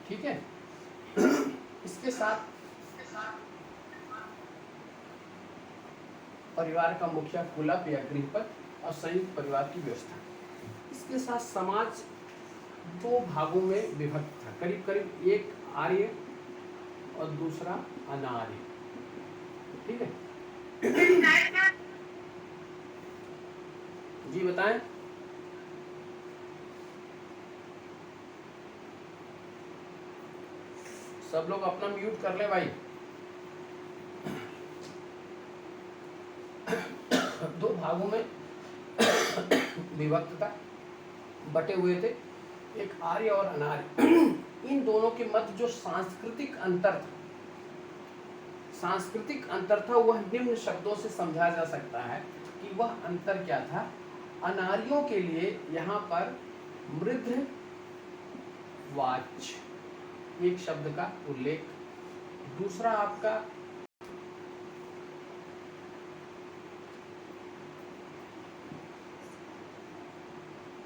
ठीक है। इसके साथ परिवार का मुखिया, कुलप या गृहपति और संयुक्त परिवार की व्यवस्था। इसके साथ समाज दो भागों में विभक्त था, करीब करीब एक आर्य और दूसरा अनार्य। ठीक है। जी बताएं। सब लोग अपना म्यूट कर ले भाई। दो भागों में विभक्त था, बटे हुए थे, एक आर्य और अनार्य। इन दोनों के मध्य जो सांस्कृतिक अंतर था, सांस्कृतिक अंतर था, वह निम्न शब्दों से समझा जा सकता है कि वह अंतर क्या था। अनार्यों के लिए यहाँ पर मृद्ध वाच एक शब्द का उल्लेख, दूसरा आपका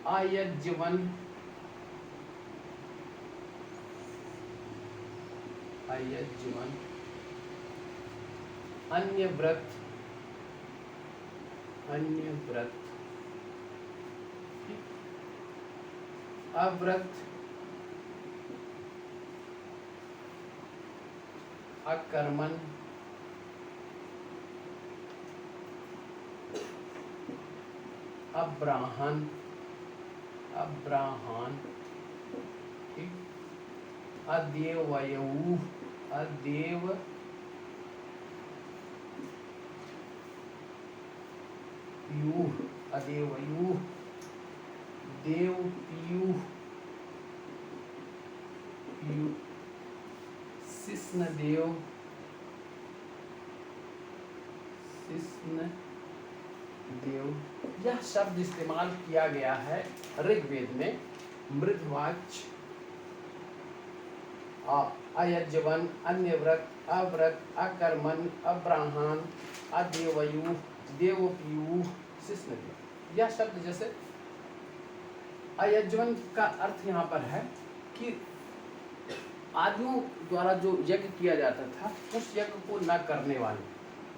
आयज्यवन, आयज्यवन, अन्य व्रत, अन्य व्रत, अव्रत, अकर्मण, अब्राहन, अब्राहन, ठीक, अदेवयऊ, अदेव, यूह, अदेवयूह, देवपीयूह, शिष्णदेव, शिष्णदेव। यह शब्द इस्तेमाल किया गया है ऋग्वेद में मृद्धवाच, अयज्यवन, अन्यव्रत, अव्रत, अकर्मण, अब्राहन, अदेवयू, देवपीयूह, शिष्णदेव। यह शब्द जैसे अयज्यवन का अर्थ यहाँ पर है कि आदियों द्वारा जो यज्ञ किया जाता था उस यज्ञ को न करने वाले,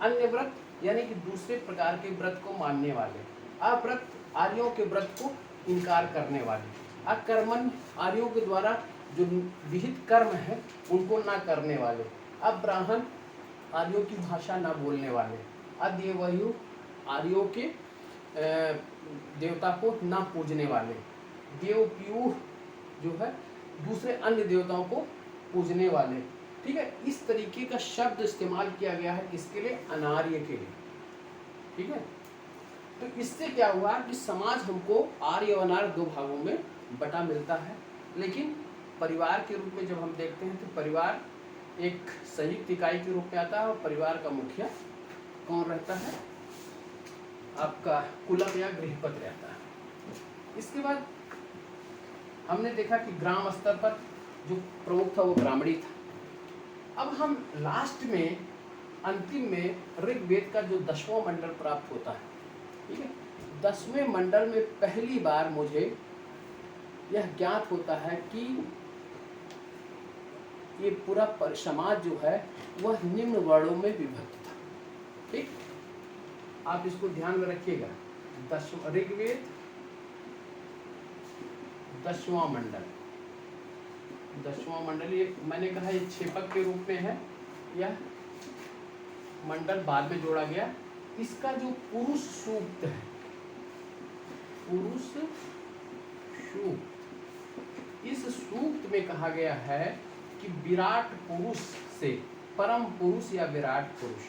अन्य व्रत यानी कि दूसरे प्रकार के व्रत को मानने वाले, अव्रत आर्यों के व्रत को इनकार करने वाले, अकर्मण आर्यों के द्वारा जो विहित कर्म है उनको ना करने वाले, अब्राहन आर्यों की भाषा ना बोलने वाले, अदेवयु आर्यों के देवता को ना पूजने वाले, देवपीयूह जो है दूसरे अन्य देवताओं को पूजने वाले। ठीक है, इस तरीके का शब्द इस्तेमाल किया गया है किसके लिए? अनार्य के लिए। ठीक है, तो इससे क्या हुआ कि समाज हमको आर्य और अनार्य दो भागों में बटा मिलता है। लेकिन परिवार के रूप में जब हम देखते हैं तो परिवार एक संयुक्त इकाई के रूप में आता है और परिवार का मुखिया कौन रहता है? आपका कुलप या गृहपति रहता है। इसके बाद हमने देखा कि ग्राम स्तर पर जो प्रमुख था वो ब्राह्मणी था। अब हम लास्ट में अंतिम में ऋग्वेद का जो 10वां मंडल प्राप्त होता है, ठीक है, 10वें मंडल में पहली बार मुझे यह ज्ञात होता है कि ये पूरा समाज जो है वह निम्न वर्णों में विभक्त था। ठीक, आप इसको ध्यान में रखिएगा। ऋग्वेद 10वां मंडल, 10वां मंडल, ये मैंने कहा ये क्षेपक के रूप में है, यह मंडल बाद में जोड़ा गया। इसका जो पुरुष सूक्त है, पुरुष सूक्त, इस सूक्त में कहा गया है कि विराट पुरुष से, परम पुरुष या विराट पुरुष,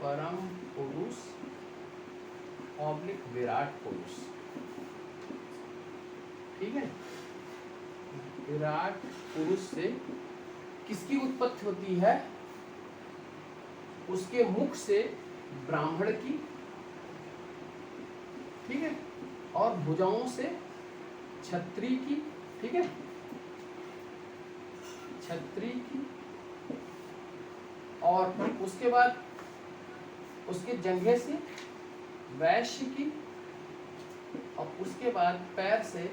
परम पुरुष ऑब्लिक विराट पुरुष, ठीक है, विराट पुरुष से किसकी उत्पत्ति होती है? उसके मुख से ब्राह्मण की, ठीक है, और भुजाओं से क्षत्रिय की, ठीक है, क्षत्रिय की, और उसके बाद उसके जंघे से वैश्य की, और उसके बाद पैर से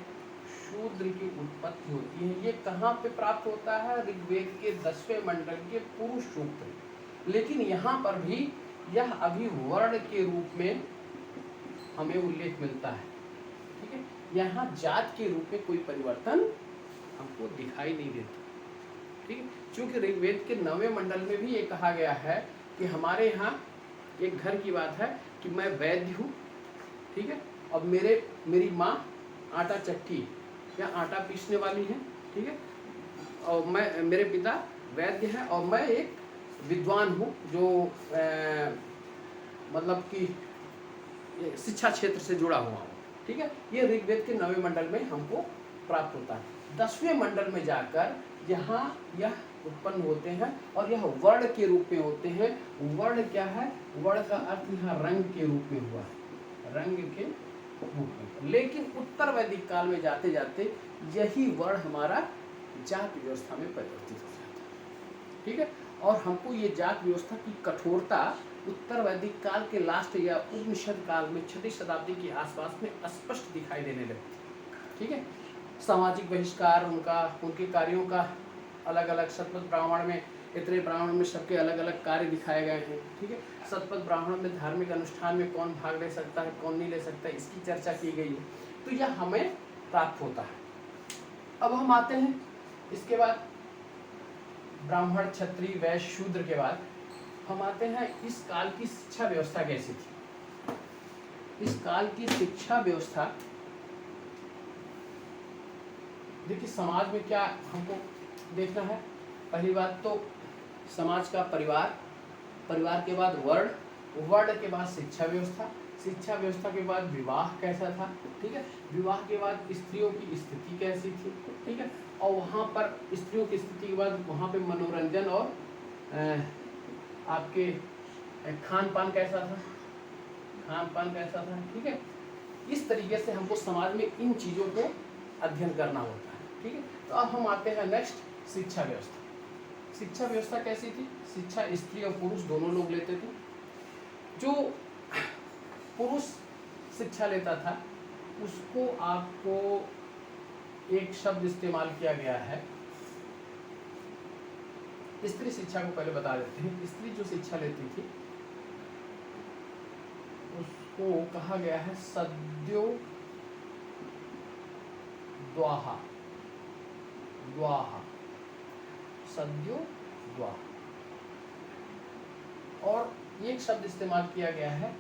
शूद्र की उत्पत्ति होती है। ये कहाँ पे प्राप्त होता है? ऋग्वेद के 10वें मंडल के पुरुष सूक्त। लेकिन यहाँ पर भी यह अभी वर्ण के रूप में हमें उल्लेख मिलता है, ठीक है। यहाँ जात के रूप में कोई परिवर्तन हमको दिखाई नहीं देता, ठीक है। क्योंकि ऋग्वेद के 9वें मंडल में भी ये कहा गया है कि हमारे यहाँ एक घर की बात है कि मैं वैद्य हूँ, ठीक है, और मेरी माँ आटा चक्की या आटा पीसने वाली है, ठीक है, और मेरे पिता वैद्य हैं और मैं एक विद्वान हूँ जो मतलब कि शिक्षा क्षेत्र से जुड़ा हुआ हूँ, ठीक है। ये ऋग्वेद के 9वें मंडल में हमको प्राप्त होता है। 10वें मंडल में जाकर यहाँ यह उत्पन्न होते हैं और यह वर्ण के रूप में होते हैं। वर्ण क्या है? वर्ण का अर्थ यहाँ रंग के रूप में हुआ है, रंग के रूप में। लेकिन उत्तर वैदिक काल में जाते जाते यही वर्ण हमारा जात व्यवस्था में परिवर्तित हो जाता है, ठीक है। और हमको ये जात व्यवस्था की कठोरता उत्तर वैदिक काल के लास्ट या उपनिषद काल में 6वीं शताब्दी के आसपास में स्पष्ट दिखाई देने लगती, ठीक है। सामाजिक बहिष्कार, उनके कार्यों का अलग अलग, शतपथ ब्राह्मण में, इतरे ब्राह्मण में सबके अलग अलग कार्य दिखाए गए हैं, ठीक है। शतपथ ब्राह्मण में धार्मिक अनुष्ठान में कौन भाग ले सकता है, कौन नहीं ले सकता, इसकी चर्चा की गई है। तो यह हमें प्राप्त होता है। अब हम आते हैं इसके बाद ब्राह्मण, क्षत्रिय, वैश्य, शूद्र के बाद हम आते हैं इस काल की शिक्षा व्यवस्था कैसी थी। इस काल की शिक्षा व्यवस्था, देखिए समाज में क्या हमको देखना है। पहली बात तो समाज का परिवार, परिवार के बाद वर्ण, वर्ण के बाद शिक्षा व्यवस्था, शिक्षा व्यवस्था के बाद विवाह कैसा था, ठीक है। विवाह के बाद स्त्रियों की स्थिति कैसी थी, ठीक है। और वहाँ पर स्त्रियों की स्थिति के बाद वहाँ पे मनोरंजन और आपके खान पान कैसा था, खान पान कैसा था, ठीक है। इस तरीके से हमको समाज में इन चीज़ों को अध्ययन करना होता है, ठीक है। तो अब हम आते हैं नेक्स्ट, शिक्षा व्यवस्था। शिक्षा व्यवस्था कैसी थी? शिक्षा स्त्री और पुरुष दोनों लोग लेते थे। जो पुरुष शिक्षा लेता था उसको आपको एक शब्द इस्तेमाल किया गया है। स्त्री शिक्षा को पहले बता देते हैं। स्त्री जो शिक्षा लेती थी उसको कहा गया है सद्यो द्वाहा, द्वाहा, सद्यो द्वाहा। और एक शब्द इस्तेमाल किया गया है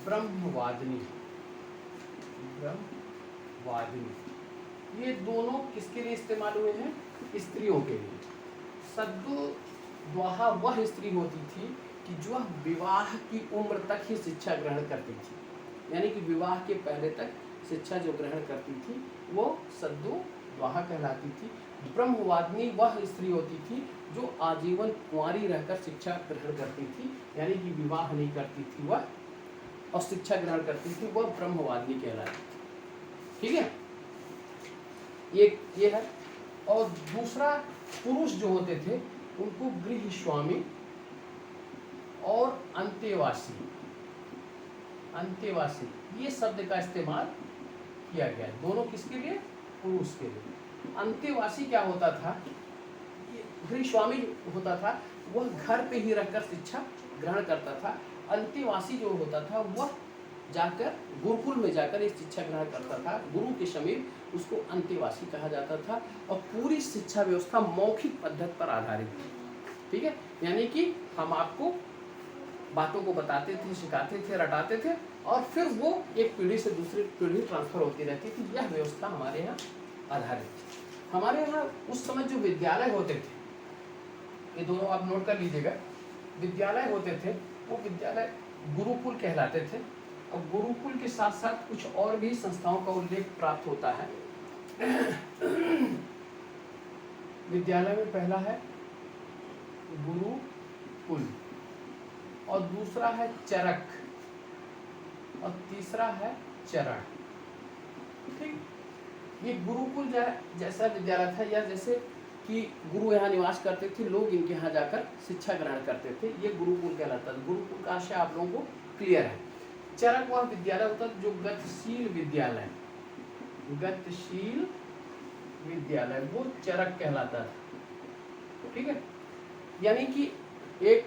ब्रह्मवादिनी, ब्रह्मवादिनी। ये दोनों किसके लिए इस्तेमाल हुए हैं? स्त्रियों के लिए। सद्यो द्वाहा वह स्त्री होती थी कि जो विवाह की उम्र तक ही शिक्षा ग्रहण करती थी, यानी कि विवाह के पहले तक शिक्षा जो ग्रहण करती थी वो सद्यो द्वाहा कहलाती थी। ब्रह्मवादिनी वह स्त्री होती थी जो आजीवन कुंवारी रहकर शिक्षा ग्रहण करती थी, यानी कि विवाह नहीं करती थी वह और शिक्षा ग्रहण करती थी, वह ब्रह्मवादिनी कहलाती थी, ठीक है। ये है। और दूसरा, पुरुष जो होते थे उनको गृह स्वामी और अंतेवासी, अंतेवासी ये शब्द का इस्तेमाल किया गया। दोनों किसके लिए? पुरुष के लिए। अंतेवासी क्या होता था? गृह स्वामी होता था वह घर पे ही रहकर शिक्षा ग्रहण करता था। अंतेवासी जो होता था वह जाकर गुरुकुल में जाकर एक शिक्षा ग्रहण करता था, गुरु के समीप, उसको अंतेवासी कहा जाता था। और पूरी शिक्षा व्यवस्था मौखिक पद्धति पर आधारित थी, ठीक है। यानी कि हम आपको बातों को बताते थे, सिखाते थे, रटाते थे और फिर वो एक पीढ़ी से दूसरी पीढ़ी ट्रांसफर होती रहती थी। यह व्यवस्था हमारे यहाँ आधारित थी। हमारे यहाँ उस समय जो विद्यालय होते थे, ये दोनों आप नोट कर लीजिएगा, विद्यालय होते थे वो विद्यालय गुरुकुल कहलाते थे। और गुरुकुल के साथ साथ कुछ और भी संस्थाओं का उल्लेख प्राप्त होता है। विद्यालय में पहला है गुरुकुल और दूसरा है चरक और तीसरा है चरण, ठीक। ये गुरुकुल जैसा विद्यालय था, या जैसे कि गुरु यहाँ निवास करते थे, लोग इनके यहाँ जाकर शिक्षा ग्रहण करते थे, ये गुरुकुल कहलाता था। गुरुकुल का आशय आप लोगों को क्लियर है। चरक वह विद्यालय होता है जो गतिशील विद्यालय, गतिशील विद्यालय, वो चरक कहलाता था। ठीक है, यानी कि एक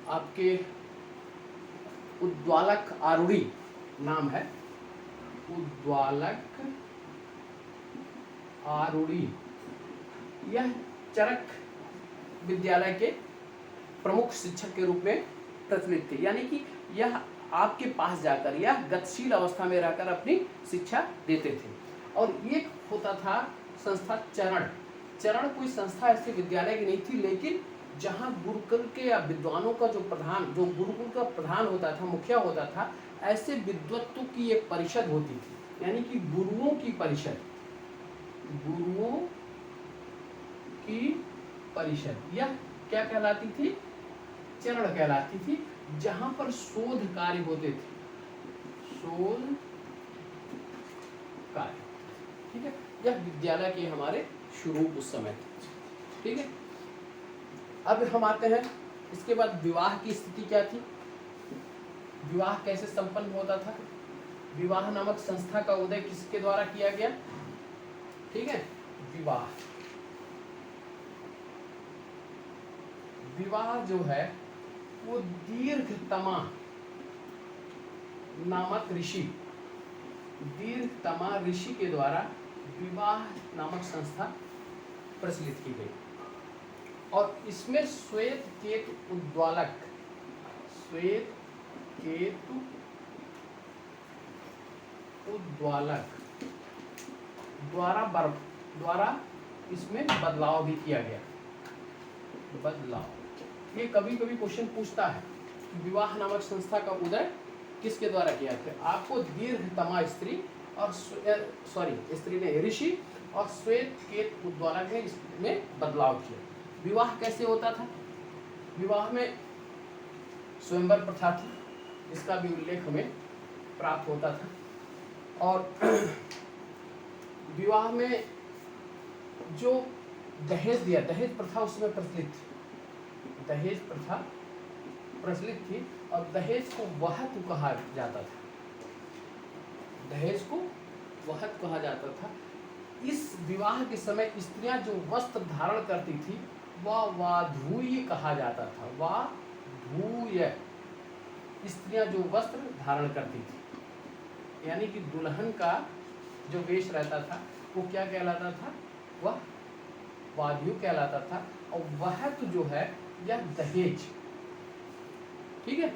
आपके उद्वालक आरूढ़ी नाम है, उद्वालक आरूढ़ी, यह चरक विद्यालय के प्रमुख शिक्षक के रूप में प्रचलित थे। यानी कि यह आपके पास जाकर, यह गतिशील अवस्था में रहकर अपनी शिक्षा देते थे। और एक होता था संस्था चरण। चरण कोई संस्था ऐसी विद्यालय की नहीं थी, लेकिन जहाँ गुरुकुल के या विद्वानों का जो गुरुकुल का प्रधान होता था, मुखिया होता था, ऐसे विद्वत्तों की एक परिषद होती थी, यानी कि गुरुओं की परिषद, गुरुओं की परिषद, यह क्या कहलाती थी? चरण कहलाती थी, जहां पर शोध कार्य होते थे, शोध कार्य। ठीक है, यह विद्यालय के हमारे शुरू उस समय थे। ठीक है, अब हम आते हैं इसके बाद विवाह की स्थिति क्या थी, विवाह कैसे संपन्न होता था। विवाह नामक संस्था का उदय किसके द्वारा किया गया? ठीक है, विवाह, विवाह जो है वो दीर्घतमा नामक ऋषि, दीर्घतमा ऋषि के द्वारा विवाह नामक संस्था प्रचलित की गई। और इसमें श्वेत केतु उद्वालक, श्वेत केतु उद्वालक द्वारा इसमें बदलाव भी किया गया। बदलाव, ये कभी कभी क्वेश्चन पूछता है कि विवाह नामक संस्था का उदय किसके द्वारा किया था? आपको दीर्घतमा स्त्री और स्त्री ने ऋषि और श्वेत केतु उद्वालक ने इसमें बदलाव किया। विवाह कैसे होता था? विवाह में स्वयंवर प्रथा थी, इसका भी उल्लेख हमें प्राप्त होता था। और विवाह में जो दहेज दिया, दहेज प्रथा उसमें प्रचलित थी, दहेज प्रथा प्रचलित थी। और दहेज को वहत कहा जाता था, दहेज को वहत कहा जाता था। इस विवाह के समय स्त्रियां जो वस्त्र धारण करती थी वह वाधूय कहा जाता था, वाधूय, स्त्रियां जो वस्त्र धारण करती थी, यानी कि दुल्हन का जो वेश रहता था वो क्या कहलाता था? वह वाधूय कहलाता था। और वहत जो है यह दहेज। ठीक है,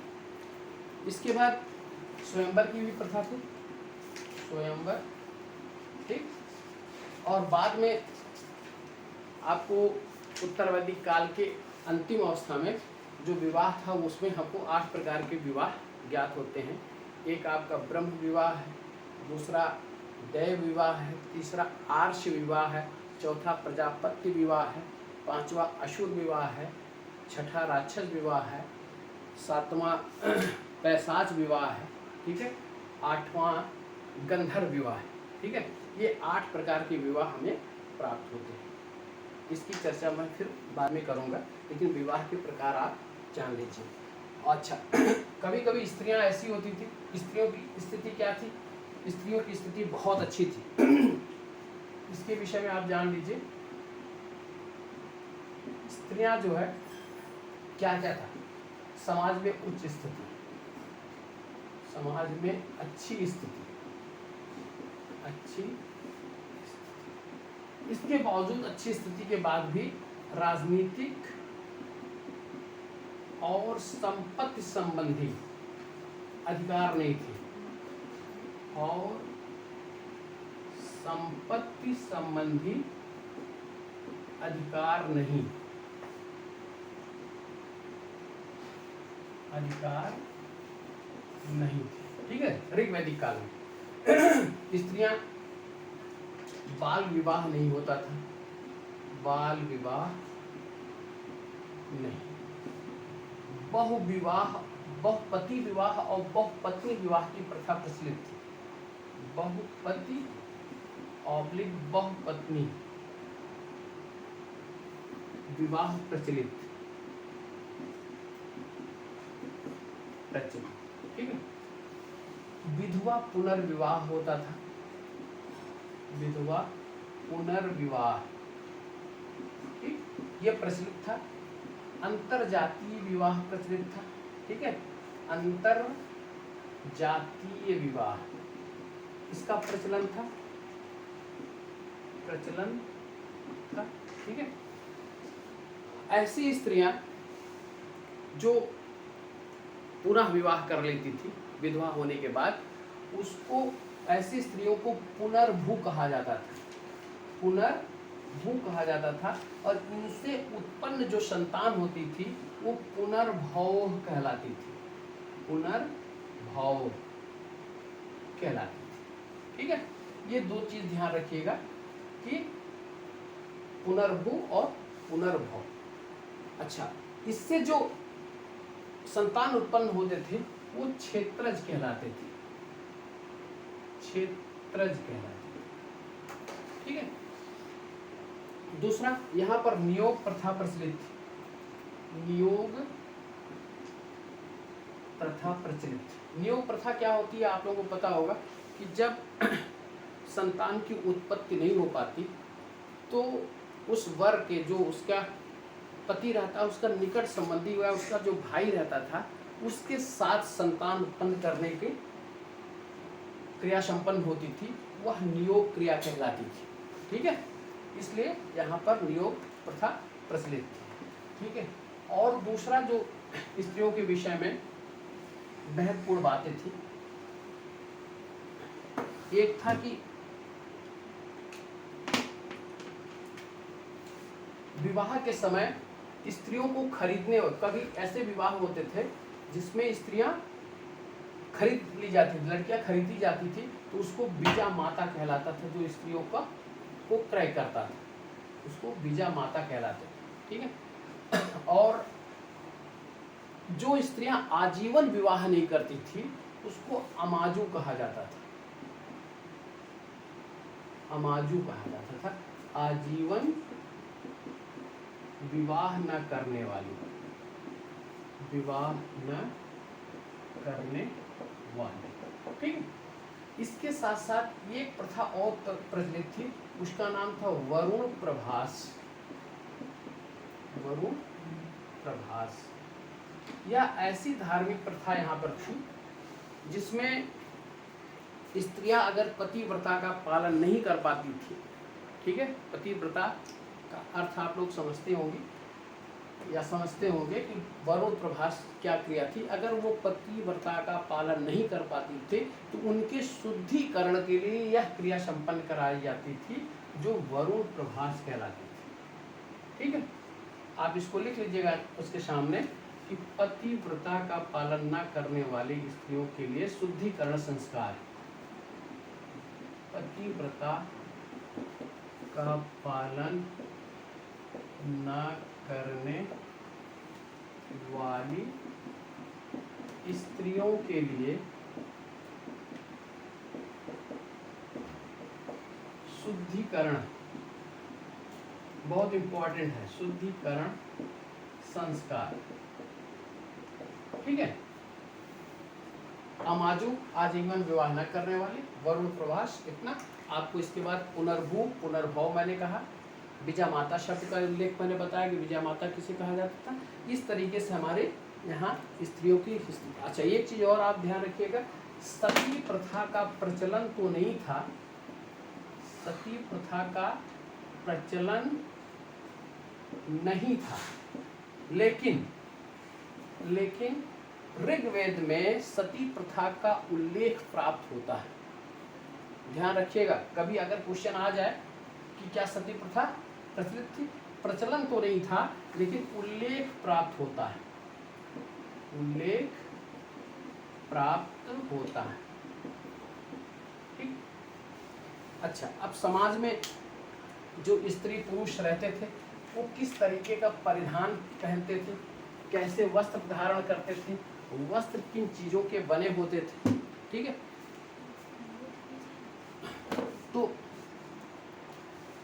इसके बाद स्वयंवर की भी प्रथा थी, स्वयंवर। ठीक, और बाद में आपको उत्तर वैदिक काल के अंतिम अवस्था में जो विवाह था उसमें हमको 8 प्रकार के विवाह ज्ञात होते हैं। एक आपका ब्रह्म विवाह है, दूसरा दैव विवाह है, तीसरा आर्ष विवाह है, चौथा प्रजापत्य विवाह है, पांचवा असुर विवाह है, छठा राक्षस विवाह है, सातवां पैशाच विवाह है। ठीक है, आठवां गंधर्व विवाह है। ठीक है, ये 8 प्रकार के विवाह हमें प्राप्त होते हैं। इसकी चर्चा मैं फिर बाद में करूंगा, लेकिन विवाह के प्रकार आप जान लीजिए। अच्छा, कभी कभी स्त्रियां ऐसी होती थी, स्त्रियों की स्थिति क्या थी? स्त्रियों की स्थिति बहुत अच्छी थी। इसके विषय में आप जान लीजिए। स्त्रियां जो है क्या क्या था? समाज में उच्च स्थिति, समाज में अच्छी स्थिति, अच्छी, इसके बावजूद, अच्छी स्थिति के बाद भी राजनीतिक और संपत्ति संबंधी अधिकार नहीं थे, और संपत्ति संबंधी अधिकार नहीं, अधिकार नहीं थे। ठीक है, ऋग्वैदिक काल में स्त्रियां, बाल विवाह नहीं होता था, बाल विवाह नहीं, बहुविवाह, बहुपति विवाह और बहुपत्नी विवाह की प्रथा प्रचलित थी। बहुपति ऑब्लिक बहुपत्नी विवाह प्रचलित। ठीक है, विधवा विधवा पुनर्विवाह होता था, विधवा पुनर्विवाह, ठीक, ये प्रचलित था। अंतरजातीय विवाह प्रचलित था, ठीक है, अंतरजातीय विवाह इसका प्रचलन था, ठीक है। ऐसी स्त्रियां जो पुनः विवाह कर लेती थी विधवा होने के बाद, उसको, ऐसी स्त्रियों को पुनर्भू कहा जाता था, पुनर्भू कहा जाता था। और इनसे उत्पन्न जो संतान होती थी वो पुनर्भव कहलाती थी, पुनर्भव कहलाती थी, ठीक है। ये दो चीज ध्यान रखिएगा कि पुनर्भू और पुनर्भव। अच्छा, इससे जो संतान उत्पन्न होते थे वो क्षेत्रज कहलाते थे, क्षेत्रज कहलाते थे, ठीक है। दूसरा, यहां पर नियोग प्रथा प्रचलित थी, नियोग प्रथा प्रचलित। नियोग प्रथा क्या होती है आप लोगों को पता होगा कि जब संतान की उत्पत्ति नहीं हो पाती तो उस वर के जो उसका पति रहता, उसका निकट संबंधी हुआ, उसका जो भाई रहता था, उसके साथ संतान उत्पन्न करने की क्रिया संपन्न होती थी, वह नियोग क्रिया कहलाती थी, ठीक है। इसलिए यहाँ पर नियोग प्रथा प्रचलित थी, ठीक है। और दूसरा जो स्त्रियों के विषय में महत्वपूर्ण बातें थी, एक था कि विवाह के समय स्त्रियों को खरीदने, कभी ऐसे विवाह होते थे जिसमें स्त्रियां खरीद ली जाती थी, लड़कियां खरीदी जाती थी, तो उसको बीजा माता कहलाता था। जो स्त्रियों को क्रय करता था उसको बीजा माता कहलाते थे, ठीक है। और जो स्त्रियां आजीवन विवाह नहीं करती थी उसको अमाजू कहा जाता था, अमाजू कहा जाता था, आजीवन विवाह न करने वाली, विवाह न करने वाले, ठीक। इसके साथ साथ ये प्रथा और प्रचलित थी, उसका नाम था वरुण प्रभास, वरुण प्रभास। यह ऐसी धार्मिक प्रथा यहाँ पर थी जिसमें स्त्रियां अगर पतिव्रता का पालन नहीं कर पाती थी, ठीक है, पतिव्रता का अर्थ आप लोग समझते होंगे या समझते होंगे कि वरुण प्रभास क्या क्रिया थी। अगर वो पतिव्रता का पालन नहीं कर पाती थे तो उनके शुद्धिकरण के लिए यह क्रिया संपन्न कराई जाती थी जो वरुण प्रभास कहलाती थी, ठीक है। आप इसको लिख लीजिएगा उसके सामने कि पतिव्रता का पालन न करने वाली स्त्रियों के लिए शुद्धिकरण संस्कार, पतिव्रता का पालन न करने वाली स्त्रियों के लिए शुद्धिकरण, बहुत इंपॉर्टेंट है, शुद्धिकरण संस्कार, ठीक है। अमाजू आजीवन विवाह न करने वाले, वरुण प्रभास, इतना आपको। इसके बाद पुनर्भू पुनर्भव मैंने कहा, बीजा माता शब्द का उल्लेख मैंने बताया कि बीजा माता किसे कहा जाता था। इस तरीके से हमारे यहाँ स्त्रियों की। अच्छा, एक चीज और आप ध्यान रखिएगा, सती प्रथा का प्रचलन तो नहीं था, सती प्रथा का प्रचलन नहीं था, लेकिन ऋग्वेद में सती प्रथा का उल्लेख प्राप्त होता है। ध्यान रखिएगा, कभी अगर क्वेश्चन आ जाए कि क्या सती प्रथा प्रचलित थी, प्रचलन तो नहीं था लेकिन उल्लेख प्राप्त होता है, उल्लेख प्राप्त होता है, ठीक। अच्छा, अब समाज में जो स्त्री पुरुष रहते थे वो किस तरीके का परिधान पहनते थे, कैसे वस्त्र धारण करते थे, वस्त्र किन चीजों के बने होते थे, ठीक है। तो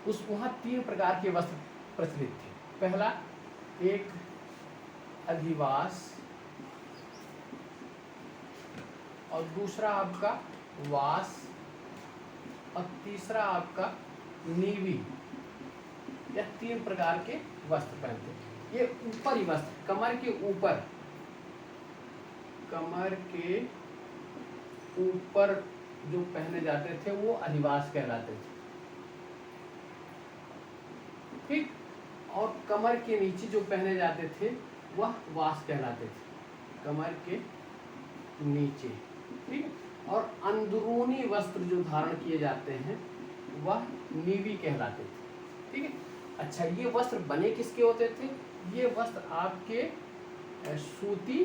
उस वहाँ 3 प्रकार के वस्त्र प्रचलित थे। पहला एक अधिवास और दूसरा आपका वास, और तीसरा आपका नीवी। यह 3 प्रकार के वस्त्र पहनते हैं। ये ऊपरी वस्त्र, कमर के ऊपर, कमर के ऊपर जो पहने जाते थे वो अधिवास कहलाते थे, ठीक। और कमर के नीचे जो पहने जाते थे वह वास कहलाते थे, कमर के नीचे, ठीक। और अंदरूनी वस्त्र जो धारण किए जाते हैं वह नीवी कहलाते थे, ठीक है। अच्छा, ये वस्त्र बने किसके होते थे? ये वस्त्र आपके सूती,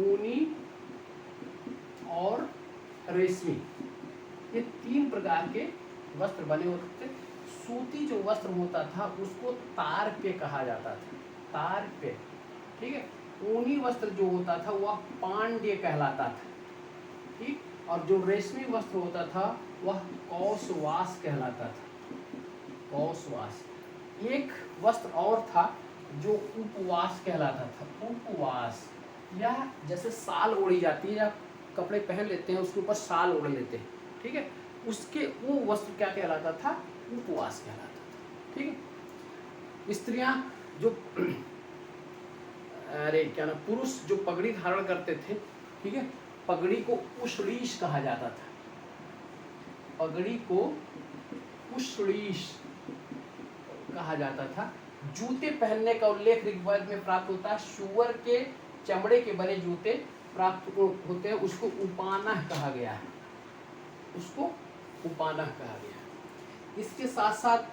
ऊनी और रेशमी, ये 3 प्रकार के वस्त्र बने होते थे। सूती जो वस्त्र होता था उसको तारप्य कहा जाता था, तारप्य, ठीक है। ऊनी वस्त्र जो होता था वह पांड्य कहलाता था, ठीक। और जो रेशमी वस्त्र होता था वह कौशवास कहलाता था, कौशवास। एक वस्त्र और था जो उपवास कहलाता था, उपवास। यह जैसे साल ओढ़ी जाती है या कपड़े पहन लेते हैं उसके ऊपर साल ओढ़ लेते हैं, ठीक है, उसके वो वस्त्र क्या कहलाता था? उपवास कहलाता था, ठीक है। स्त्रियां जो अरे क्या ना, पुरुष जो पगड़ी धारण करते थे, ठीक है, पगड़ी को उषडीश कहा जाता था, पगड़ी को उषडीश कहा जाता था। जूते पहनने का उल्लेख ऋग्वेद में प्राप्त होता है। सूअर के चमड़े के बने जूते प्राप्त होते हैं, उसको उपानह कहा गया है, उसको उपानह कहा गया है। इसके साथ साथ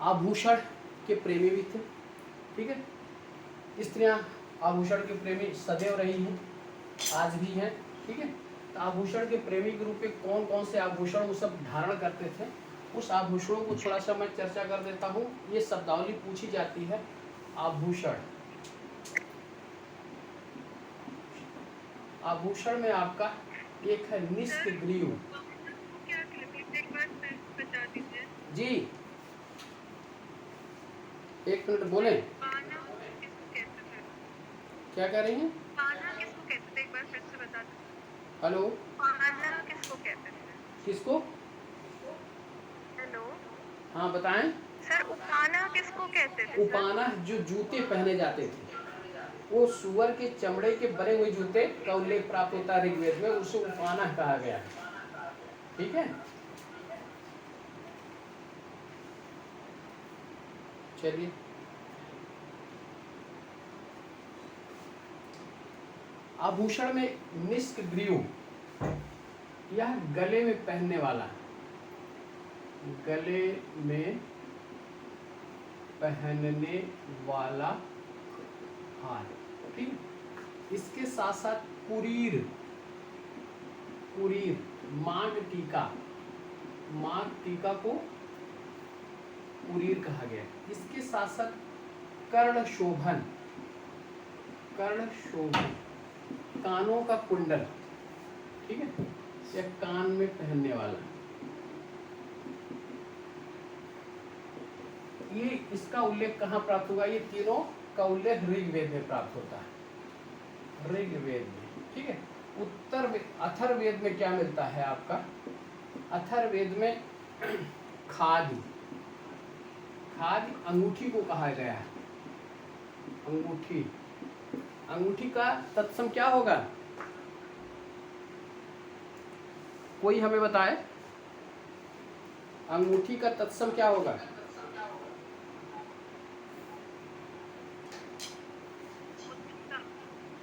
आभूषण के प्रेमी भी थे, ठीक है। स्त्रियां आभूषण के प्रेमी सदैव रही हैं, आज भी हैं, ठीक है। तो आभूषण के प्रेमी के रूप में कौन कौन से आभूषण वो सब धारण करते थे, उस आभूषणों को थोड़ा सा मैं चर्चा कर देता हूँ। ये शब्दावली पूछी जाती है। आभूषण, आभूषण में आपका एक है निष्क्रिय। जी, 1 मिनट बोले, क्या कह रही हैं? हेलो, किसको? हेलो, हाँ बताएं सर। उपाना किसको कहते थे? उपाना जो जूते पहने जाते थे, वो सुअर के चमड़े के बने हुए जूते का उल्लेख प्राप्त होता है ऋग्वेद में, उसे उपाना कहा गया है, ठीक है। चलिए, आभूषण में निष्क्रिय, यह गले में पहनने वाला, गले में पहनने वाला हार, ठीक। इसके साथ साथ कुरीर, कुरीर, मांग टीका, मांग टीका को कुरीर कहा गया। इसके साथ साथ कर्ण शोभन, कर्ण शोभन, कानों का कुंडल, ठीक है, या कान में पहनने वाला, ये इसका उल्लेख कहाँ प्राप्त होगा? ये तीनों का उल्लेख ऋग्वेद में प्राप्त होता है, ऋग्वेद में, ठीक है। अथर्ववेद में क्या मिलता है आपका? अथर्ववेद में खादी, खादी अंगूठी को कहा गया है, अंगूठी, अंगूठी का तत्सम क्या होगा? कोई हमें बताए, अंगूठी का तत्सम क्या होगा?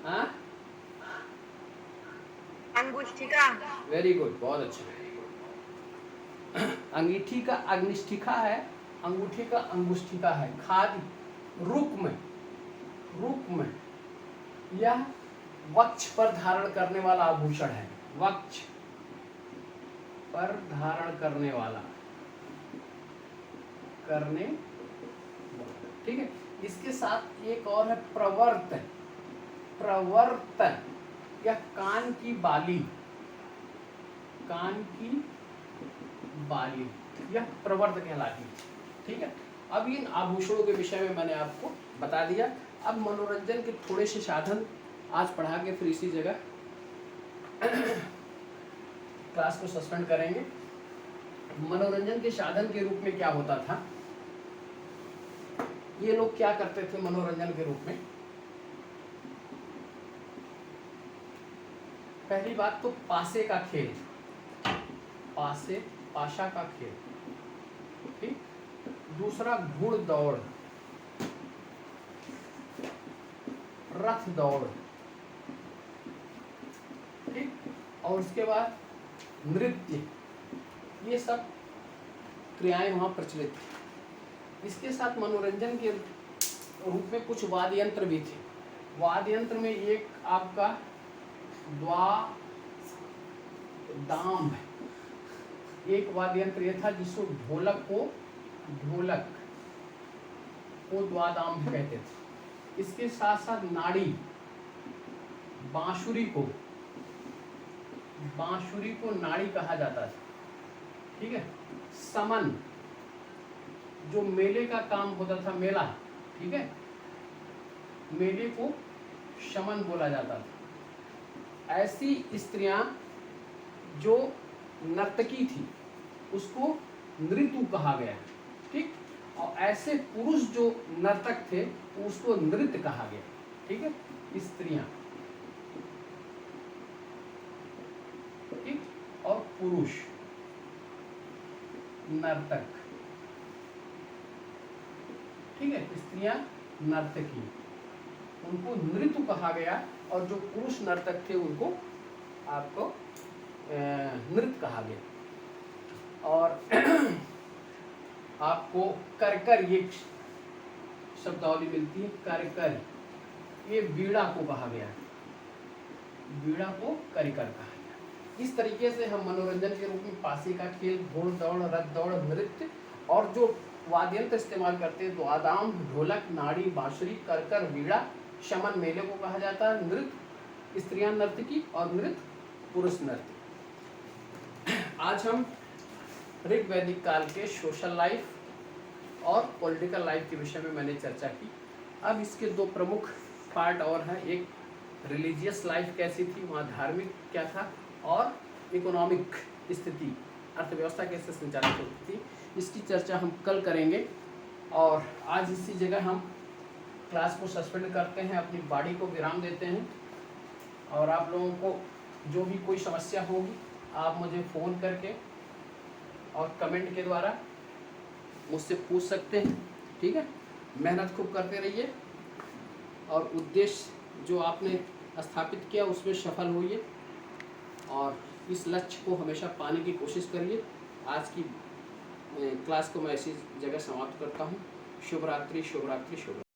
हाँ, अंगुष्ठिका। वेरी गुड, बहुत अच्छा। अंगीठी का अग्निष्ठिका है, अंगूठी का अंगुष्ठिका है। खादी रुक्म, रुक्म, यह वक्ष पर धारण करने वाला आभूषण है, वक्ष पर धारण करने वाला, करने, ठीक है। इसके साथ एक और है प्रवर्त, प्रवर्तन, या कान की बाली, कान की बाली, यह प्रवर्त कहलाती है, ठीक है। अब इन आभूषणों के विषय में मैंने आपको बता दिया। अब मनोरंजन के थोड़े से साधन आज पढ़ा के फिर इसी जगह क्लास को सस्पेंड करेंगे। मनोरंजन के साधन के रूप में क्या होता था, ये लोग क्या करते थे मनोरंजन के रूप में। पहली बात तो पासे का खेल, पाशा का खेल, ठीक। दूसरा घुड़ दौड़, रथ दौड़, ठीक। और उसके बाद नृत्य, ये सब क्रियाएं वहां प्रचलित थी। इसके साथ मनोरंजन के रूप में कुछ वाद्य यंत्र भी थे। वाद्य यंत्र में एक आपका दाम है, एक वाद्य यंत्र ये था जिसको ढोलक को द्वादाम भी कहते थे। इसके साथ साथ नाड़ी, बांसुरी को नाड़ी कहा जाता था, ठीक है। समन, जो मेले का काम होता था, मेला, ठीक है, मेले को शमन बोला जाता था। ऐसी स्त्रियां जो नर्तकी थी उसको नृत्यु कहा गया, ठीक। और ऐसे पुरुष जो नर्तक थे उसको नृत्य कहा गया, ठीक है। स्त्रियां, ठीक, और पुरुष नर्तक, ठीक है। स्त्रियां नर्तकी, उनको नृत्य कहा गया, और जो पुरुष नर्तक थे उनको आपको नृत्य कहा गया। और आपको करकर ये शब्दावली मिलती है, करकर, ये वीणा को कहा गया, वीणा को करकर कहा गया। इस तरीके से हम मनोरंजन के रूप में पासे का खेल, घोड़ दौड़, रथ दौड़, नृत्य, और जो वाद्य यंत्र इस्तेमाल करते हैं, द्वादाम, ढोलक, नाड़ी, बांसुरी, करकर, वीणा, शमन मेले को कहा जाता है, नृत्य स्त्रियां नर्तकी, और नृत्य पुरुष नृत्य। आज हम ऋग वैदिक काल के सोशल लाइफ और पॉलिटिकल लाइफ के विषय में मैंने चर्चा की। अब इसके दो प्रमुख पार्ट और हैं, एक रिलीजियस लाइफ कैसी थी, वहाँ धार्मिक क्या था, और इकोनॉमिक स्थिति, अर्थव्यवस्था कैसे संचालित होती थी, इसकी चर्चा हम कल करेंगे। और आज इसी जगह हम क्लास को सस्पेंड करते हैं, अपनी बॉडी को विराम देते हैं। और आप लोगों को जो भी कोई समस्या होगी आप मुझे फ़ोन करके और कमेंट के द्वारा मुझसे पूछ सकते हैं, ठीक है। मेहनत खूब करते रहिए और उद्देश्य जो आपने स्थापित किया उसमें सफल होइए, और इस लक्ष्य को हमेशा पाने की कोशिश करिए। आज की क्लास को मैं इसी जगह समाप्त करता हूँ। शुभ रात्रि, शुभ रात्रि, शुभ रात्रि।